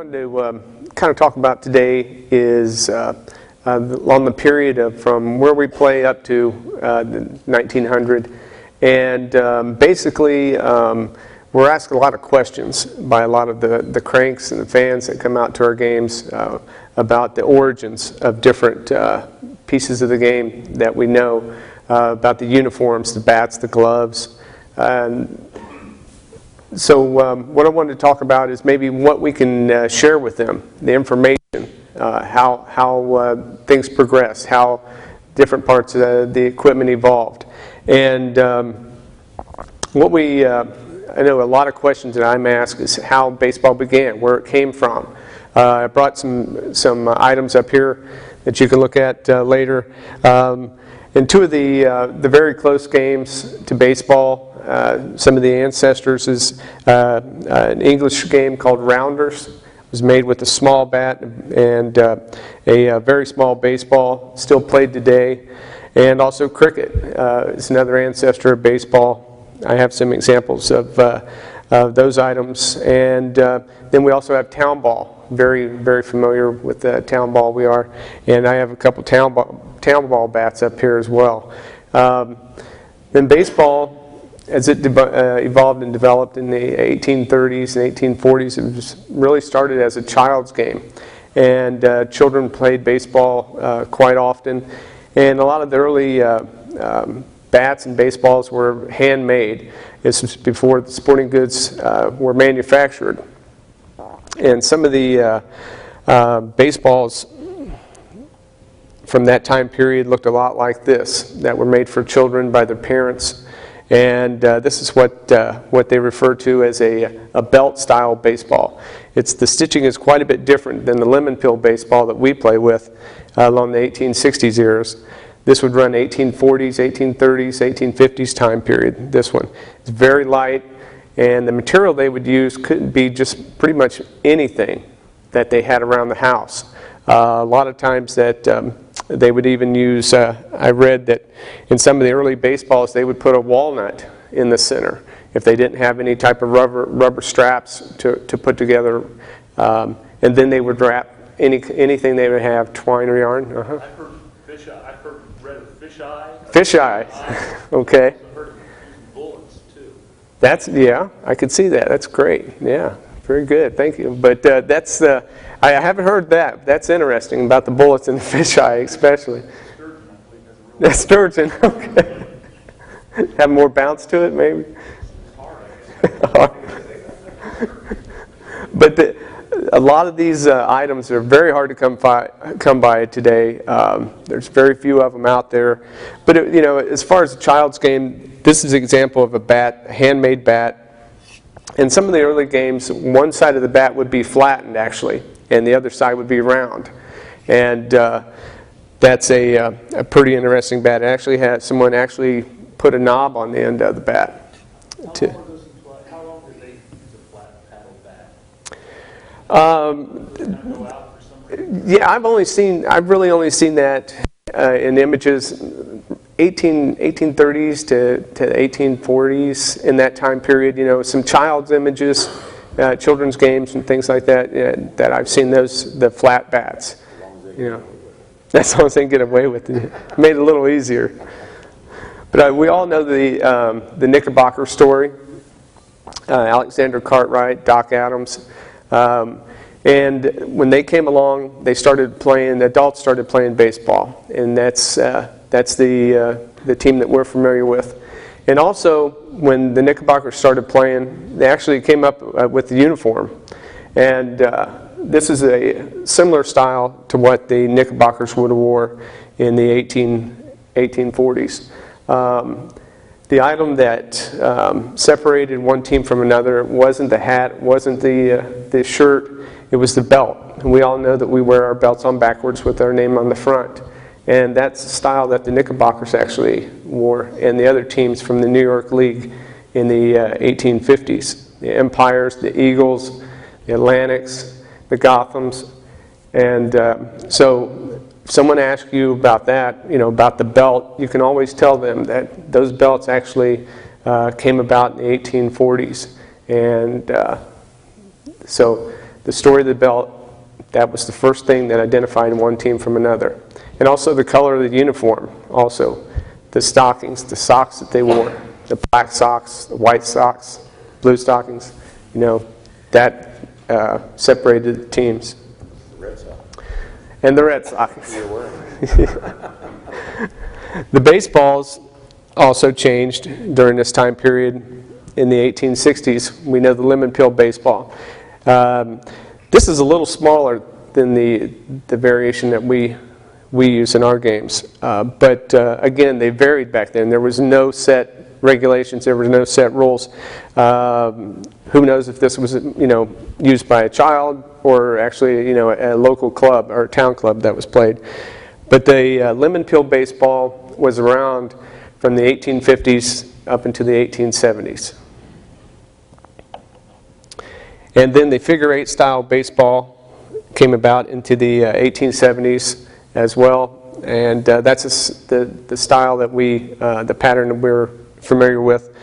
wanted to kind of talk about today is on the period of from where we play up to 1900, and basically we're asked a lot of questions by a lot of the cranks and the fans that come out to our games about the origins of different pieces of the game that we know, about the uniforms, the bats, the gloves. So what I wanted to talk about is maybe what we can share with them, the information, how things progress, how different parts of the equipment evolved. And what I know a lot of questions that I'm asked is how baseball began, where it came from. I brought some items up here that you can look at later. And two of the very close games to baseball, some of the ancestors is an English game called Rounders. It was made with a small bat and a very small baseball, still played today. And also cricket is another ancestor of baseball. I have some examples of those items. And then we also have town ball. Very, very familiar with the town ball we are. And I have a couple town ball bats up here as well. Then baseball, as it evolved and developed in the 1830s and 1840s, it was really started as a child's game. And children played baseball quite often. And a lot of the early bats and baseballs were handmade. This was before the sporting goods were manufactured. And some of the baseballs from that time period looked a lot like this, that were made for children by their parents. And this is what they refer to as a belt-style baseball. The stitching is quite a bit different than the lemon peel baseball that we play with along the 1860s eras. This would run 1840s, 1830s, 1850s time period, this one. It's very light, and the material they would use could be just pretty much anything that they had around the house. A lot of times that they would even use, I read that in some of the early baseballs they would put a walnut in the center if they didn't have any type of rubber straps to put together. And then they would wrap anything they would have, twine or yarn. I've heard fish eye. I've read of fish eye. Fish eye. Okay. I've heard of using bullets too. Yeah, I could see that. That's great. Yeah, very good. Thank you. But that's I haven't heard that. That's interesting about the bullets and the fish eye, especially. Sturgeon, I believe, has a real That's sturgeon. Okay. Have more bounce to it, maybe. It's hard, I guess. But a lot of these items are very hard to come by today. There's very few of them out there. But as far as a child's game, this is an example of a handmade bat. In some of the early games, one side of the bat would be flattened actually, and the other side would be round. And that's a pretty interesting bat. It actually had someone actually put a knob on the end of the bat. How long did they use a flat paddle bat? Yeah, I've really only seen that in images 1830s to 1840s, in that time period. Some child's images, children's games and things like that, that I've seen the flat bats. That's the only thing get away with it. Made it a little easier. But we all know the Knickerbocker story. Alexander Cartwright, Doc Adams. And when they came along, the adults started playing baseball. And that's the team that we're familiar with. And also, when the Knickerbockers started playing, they actually came up with the uniform. And this is a similar style to what the Knickerbockers would have wore in the 1840s. The item that separated one team from another wasn't the hat, wasn't the shirt, it was the belt. And we all know that we wear our belts on backwards with our name on the front. And that's the style that the Knickerbockers actually wore, and the other teams from the New York League in the 1850s. The Empires, the Eagles, the Atlantics, the Gothams. And so if someone asks you about that, about the belt, you can always tell them that those belts actually came about in the 1840s. And so the story of the belt, that was the first thing that identified one team from another. And also the color of the uniform, also. The stockings, the socks that they wore, the black socks, the white socks, blue stockings, you know, that separated the teams. The Red Sox. And the Red Sox. You're wearing. The baseballs also changed during this time period in the 1860s. We know the lemon peel baseball. This is a little smaller than the variation that we use in our games. But again, they varied back then. There was no set regulations. There was no set rules. Who knows if this was, you know, used by a child or actually, you know, a local club or a town club that was played. But the lemon peel baseball was around from the 1850s up into the 1870s. And then the figure eight style baseball came about into the 1870s as well. And that's the style that the pattern that we're familiar with.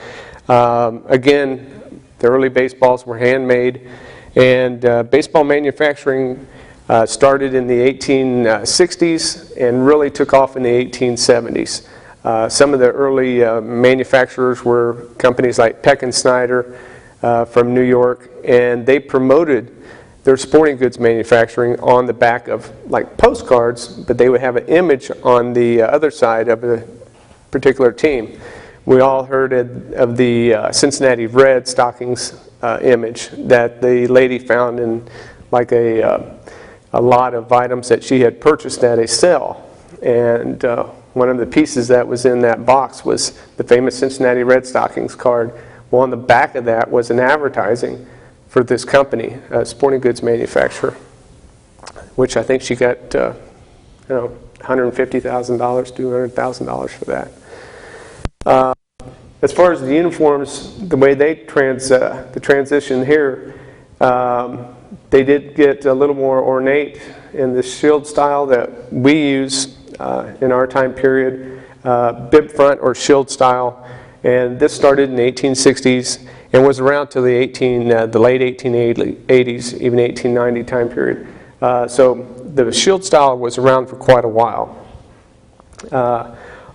Again, the early baseballs were handmade, and baseball manufacturing started in the 1860s and really took off in the 1870s. Some of the early manufacturers were companies like Peck and Snyder from New York, and they promoted their sporting goods manufacturing on the back of like postcards, but they would have an image on the other side of a particular team. We all heard of the Cincinnati Red stockings image that the lady found in like a lot of items that she had purchased at a sale. And one of the pieces that was in that box was the famous Cincinnati Red stockings card. Well, on the back of that was an advertising for this company, a sporting goods manufacturer, which I think she got, you know, $150,000, $200,000 for that. As far as the uniforms, the way they the transition here, they did get a little more ornate in the shield style that we use in our time period, bib front or shield style, and this started in the 1860s and was around till the late 1880s, even 1890 time period. So the shield style was around for quite a while.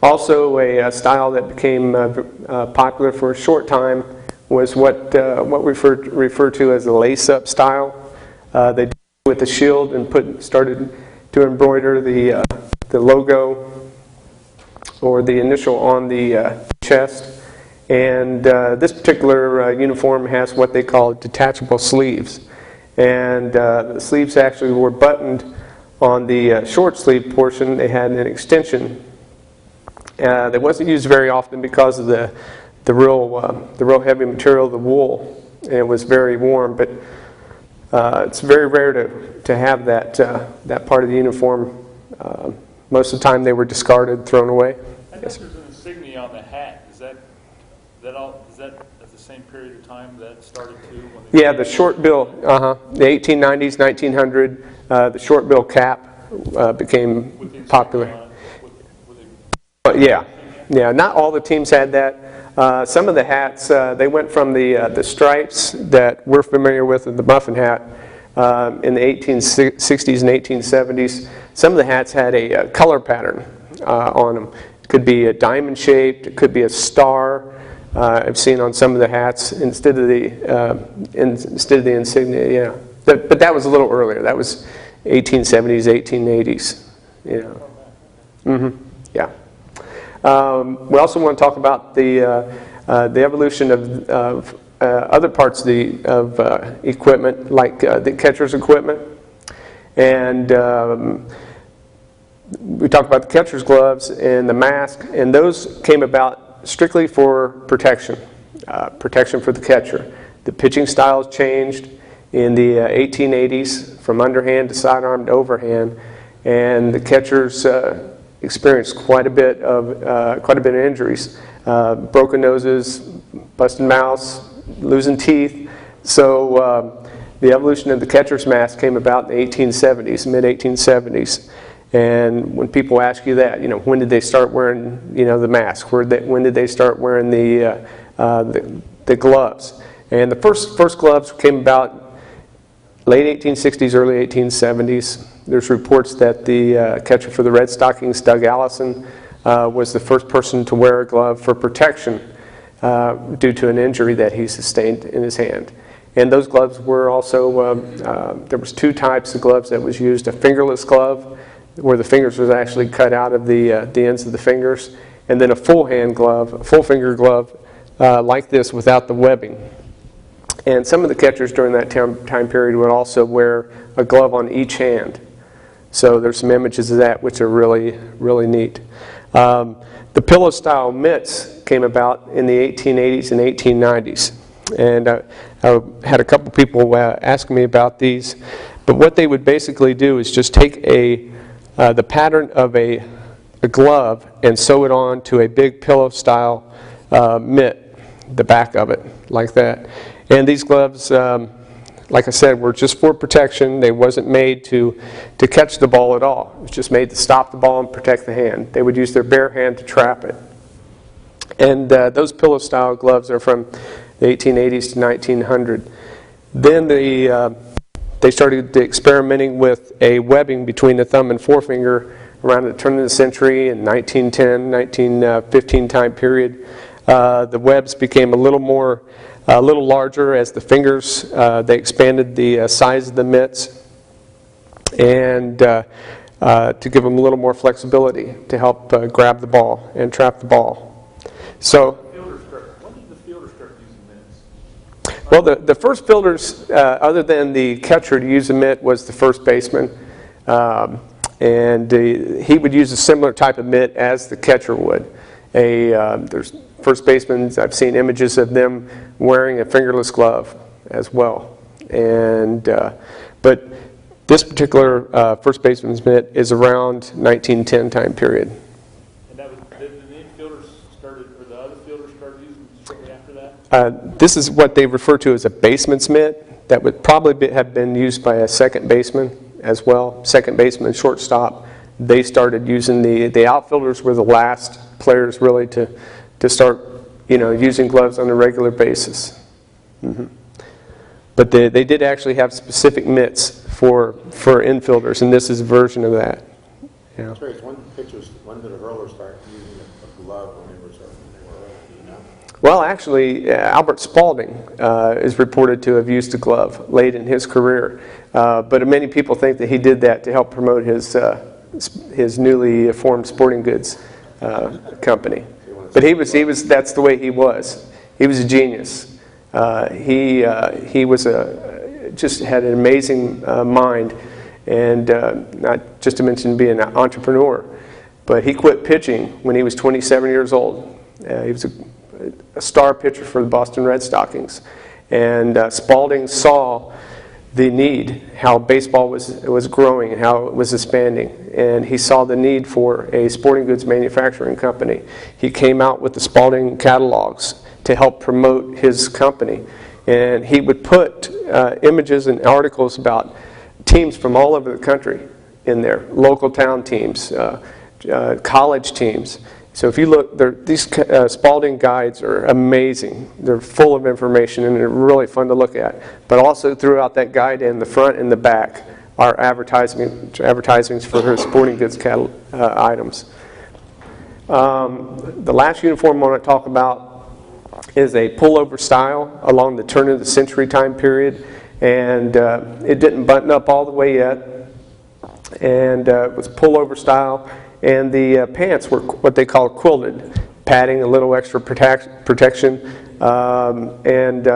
Also, a style that became popular for a short time was what we refer to as the lace-up style. They did it with the shield and started to embroider the logo or the initial on the chest. And this particular uniform has what they call detachable sleeves. And the sleeves actually were buttoned on the short sleeve portion. They had an extension. That wasn't used very often because of the real heavy material, the wool. And it was very warm, but it's very rare to have that part of the uniform. Most of the time they were discarded, thrown away. I guess there's an insignia on the hat. Is that at the same period of time that started too? Yeah, the short bill, the 1890s, 1900, the short bill cap became popular. Yeah, not all the teams had that. Some of the hats, they went from the stripes that we're familiar with in the muffin hat in the 1860s and 1870s. Some of the hats had a color pattern on them. It could be a diamond shaped, it could be a star. I've seen on some of the hats instead of the insignia. Yeah, but that was a little earlier. That was 1870s, 1880s. Yeah. Yeah. We also want to talk about the evolution of other parts of equipment, like the catcher's equipment. And we talked about the catcher's gloves and the mask, and those came about strictly for protection, protection for the catcher. The pitching styles changed in the 1880s from underhand to sidearm to overhand, and the catchers experienced quite a bit of injuries, broken noses, busted mouths, losing teeth. So the evolution of the catcher's mask came about in the 1870s, mid-1870s. And when people ask you that, you know, when did they start wearing, you know, the mask? When did they start wearing the gloves? And the first gloves came about late 1860s, early 1870s. There's reports that the catcher for the Red Stockings, Doug Allison, was the first person to wear a glove for protection due to an injury that he sustained in his hand. And those gloves were also, there was two types of gloves that was used: a fingerless glove, where the fingers was actually cut out of the ends of the fingers, and then a full hand glove, a full finger glove, like this without the webbing. And some of the catchers during that time period would also wear a glove on each hand. So there's some images of that which are really, really neat. The pillow-style mitts came about in the 1880s and 1890s. And I had a couple people ask me about these. But what they would basically do is just take the pattern of a glove and sew it on to a big pillow-style mitt, the back of it, like that. And these gloves, like I said, were just for protection. They wasn't made to catch the ball at all. It was just made to stop the ball and protect the hand. They would use their bare hand to trap it. And those pillow-style gloves are from the 1880s to 1900. Then they started experimenting with a webbing between the thumb and forefinger around the turn of the century in 1910, 1915 time period. The webs became a little larger as the fingers, they expanded the size of the mitts, and to give them a little more flexibility to help grab the ball and trap the ball. So, when did the fielders start using mitts? well, the first fielders, other than the catcher to use a mitt, was the first baseman. And he would use a similar type of mitt as the catcher would. There's first basemen, I've seen images of them wearing a fingerless glove as well. And but this particular first baseman's mitt is around 1910 time period. And that was, did the infielders started, or the other fielders started using it shortly after that? This is what they refer to as a baseman's mitt. That would probably have been used by a second baseman as well. Second baseman, shortstop. They started using the outfielders were the last players really to start, using gloves on a regular basis. Mm-hmm. But they did actually have specific mitts for infielders, and this is a version of that. Yeah. Trace, when did the hurlers start using a glove when they were early, do you know? Well, actually, Albert Spalding is reported to have used a glove late in his career, but many people think that he did that to help promote his newly formed sporting goods company. But he was that's the way he was. He was a genius. He was just had an amazing mind, and not just to mention being an entrepreneur, but he quit pitching when he was 27 years old. He was a star pitcher for the Boston Red Stockings, and Spalding saw the need, how baseball was growing and how it was expanding, and he saw the need for a sporting goods manufacturing company. He came out with the Spalding catalogs to help promote his company, and he would put images and articles about teams from all over the country in there, local town teams, college teams. So if you look, these Spalding guides are amazing. They're full of information and they're really fun to look at. But also throughout that guide in the front and the back are advertisements for her sporting goods items. The last uniform I want to talk about is a pullover style along the turn of the century time period. And it didn't button up all the way yet. And it was pullover style. And the pants were what they call quilted, padding, a little extra protection, and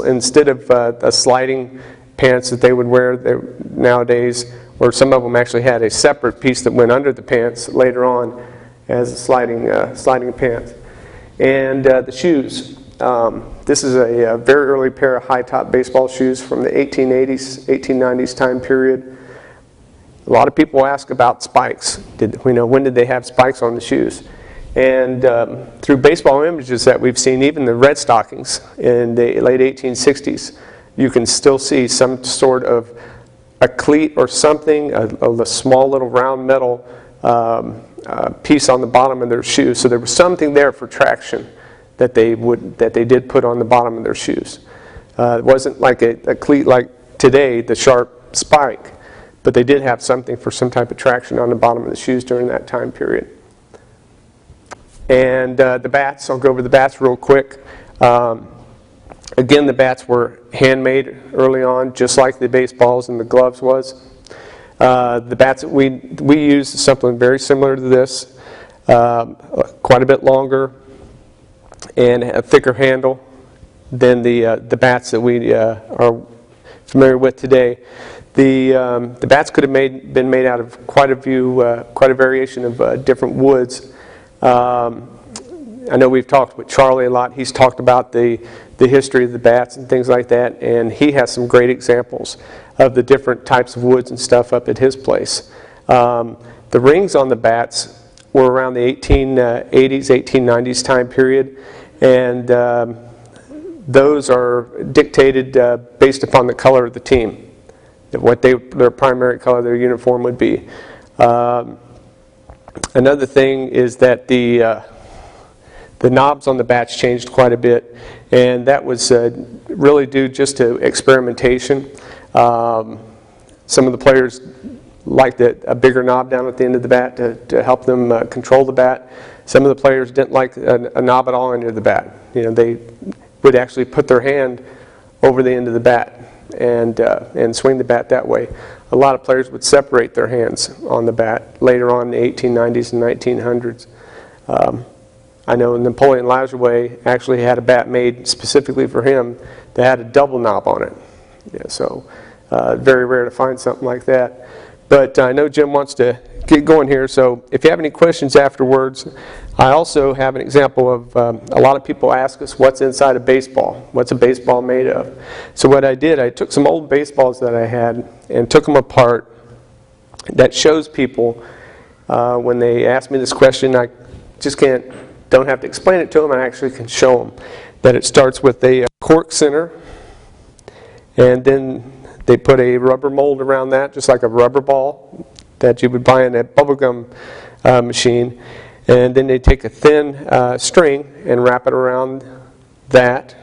instead of the sliding pants that they would wear nowadays, or some of them actually had a separate piece that went under the pants later on as a sliding pants. And the shoes. This is a very early pair of high-top baseball shoes from the 1880s, 1890s time period. A lot of people ask about spikes. When did they have spikes on the shoes? And through baseball images that we've seen, even the Red Stockings in the late 1860s, you can still see some sort of a cleat or something, a small little round metal piece on the bottom of their shoes. So there was something there for traction that they did put on the bottom of their shoes. It wasn't like a cleat like today, the sharp spike, but they did have something for some type of traction on the bottom of the shoes during that time period. And the bats, I'll go over the bats real quick. Again, the bats were handmade early on, just like the baseballs and the gloves was. The bats that we used is something very similar to this, quite a bit longer and a thicker handle than the bats that we are familiar with today. The bats could have been made out of quite a variation of different woods. I know we've talked with Charlie a lot. He's talked about the history of the bats and things like that, and he has some great examples of the different types of woods and stuff up at his place. The rings on the bats were around the 1880s, 1890s time period, and those are dictated based upon the color of the team, what their primary color, their uniform would be. Another thing is that the knobs on the bats changed quite a bit, and that was really due just to experimentation. Some of the players liked a bigger knob down at the end of the bat to help them control the bat. Some of the players didn't like a knob at all under the bat. They would actually put their hand over the end of the bat and swing the bat that way. A lot of players would separate their hands on the bat later on in the 1890s and 1900s. I know Napoleon Lajoie actually had a bat made specifically for him that had a double knob on it. Yeah, so very rare to find something like that. But I know Jim wants to get going here, so if you have any questions afterwards, I also have an example of a lot of people ask us what's inside a baseball. What's a baseball made of? So what I did, I took some old baseballs that I had and took them apart. That shows people when they ask me this question, I just don't have to explain it to them, I actually can show them that it starts with a cork center, and then they put a rubber mold around that, just like a rubber ball that you would buy in a bubblegum machine, and then they take a thin string and wrap it around that.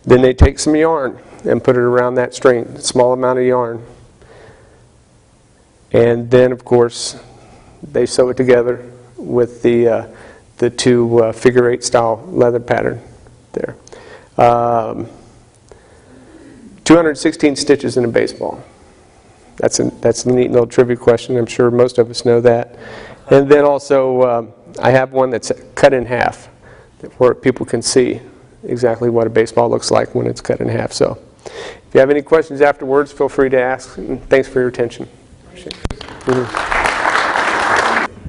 Then they take some yarn and put it around that string, a small amount of yarn, and then of course they sew it together with the two figure-8 style leather pattern there. 216 stitches in a baseball. That's a neat little trivia question. I'm sure most of us know that. And then also, I have one that's cut in half, where people can see exactly what a baseball looks like when it's cut in half. So, if you have any questions afterwards, feel free to ask. And thanks for your attention. Appreciate it.